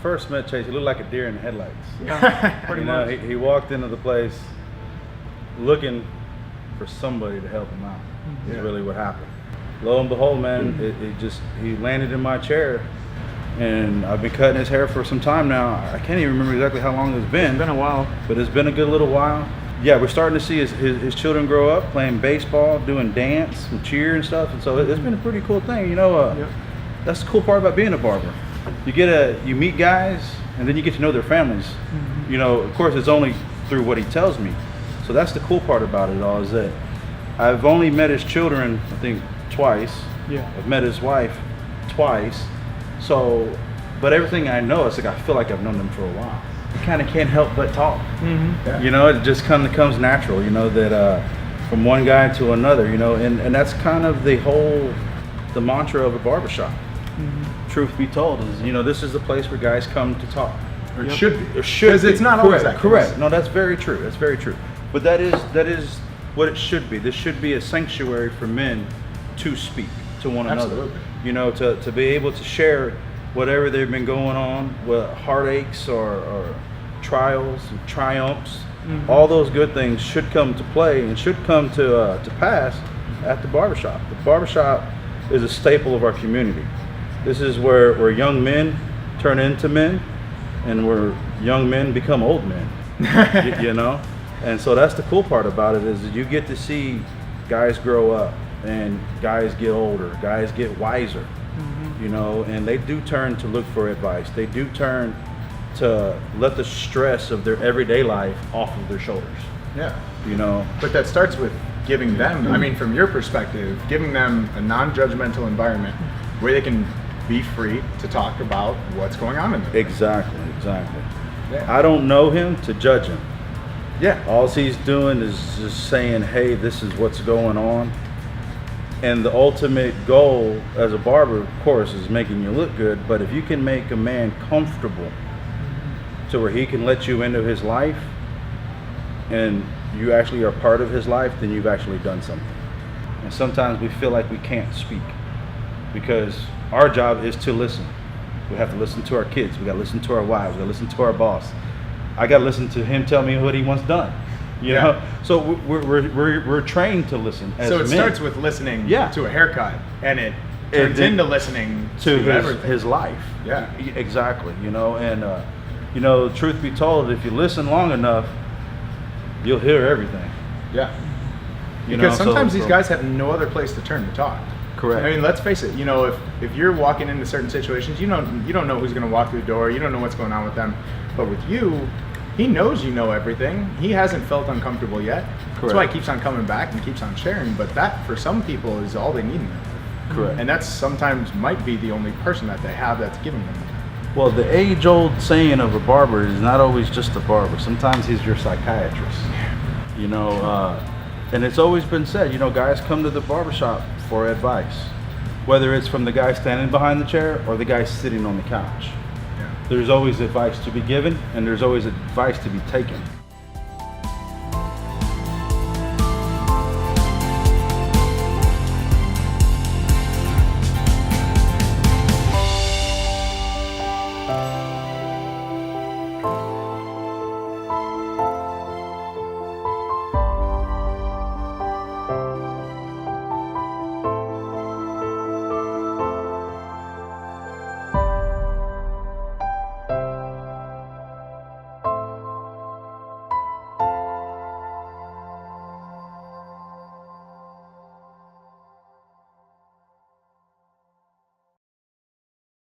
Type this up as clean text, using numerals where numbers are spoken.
first met Chase, he looked like a deer in the headlights. Yeah, pretty much. He walked into the place looking for somebody to help him out. Mm-hmm. Is really what happened. Lo and behold, man, he landed in my chair, and I've been cutting his hair for some time now. I can't even remember exactly how long it's been. It's been a while. But it's been a good little while. Yeah, we're starting to see his children grow up, playing baseball, doing dance and cheer and stuff. And so it's been a pretty cool thing. You know, that's the cool part about being a barber. You meet guys, and then you get to know their families. Mm-hmm. You know, of course, it's only through what he tells me. So that's the cool part about it all, is that I've only met his children, I think, twice. Yeah. I've met his wife twice. So, but everything I know, it's like I feel like I've known them for a while. You kind of can't help but talk. Mm-hmm. Yeah. You know, it just comes natural, you know, that from one guy to another, you know, and that's kind of the mantra of a barbershop. Mm-hmm. Truth be told, is, you know, this is the place where guys come to talk. Or it should be. It should be. Because it's not always that. Correct. No, that's very true. That's very true. But that is what it should be. This should be a sanctuary for men to speak to one another. Absolutely. You know, to be able to share whatever they've been going on, with heartaches or trials and triumphs. Mm-hmm. All those good things should come to play and should come to pass at the barbershop. The barbershop is a staple of our community. This is where young men turn into men, and where young men become old men. you know, and so that's the cool part about it, is that you get to see guys grow up and guys get older, guys get wiser. Mm-hmm. You know, and they do turn to look for advice. They do turn to let the stress of their everyday life off of their shoulders. Yeah. You know. But that starts with giving them, I mean, from your perspective, giving them a non-judgmental environment where they can be free to talk about what's going on in there. Exactly. Yeah. I don't know him to judge him. Yeah. All he's doing is just saying, hey, this is what's going on. And the ultimate goal as a barber, of course, is making you look good. But if you can make a man comfortable to where he can let you into his life and you actually are part of his life, then you've actually done something. And sometimes we feel like we can't speak because our job is to listen. We have to listen to our kids. We got to listen to our wives. We got to listen to our boss. I got to listen to him tell me what he wants done. You know, so we're trained to listen as so it men. Starts with listening to a haircut, and it turns into listening to his life. Yeah, exactly. You know, and you know, truth be told, if you listen long enough, you'll hear everything. Yeah, because sometimes these guys have no other place to turn to talk. Correct. I mean, let's face it. You know, if you're walking into certain situations, you don't know who's going to walk through the door. You don't know what's going on with them. But with you, he knows you know everything. He hasn't felt uncomfortable yet. Correct. That's why he keeps on coming back and keeps on sharing. But that, for some people, is all they need in their life. Correct. And that's sometimes might be the only person that they have that's giving them that. Well, the age-old saying of a barber is not always just a barber. Sometimes he's your psychiatrist. You know, and it's always been said, you know, guys come to the barbershop for advice, whether it's from the guy standing behind the chair or the guy sitting on the couch. There's always advice to be given, and there's always advice to be taken.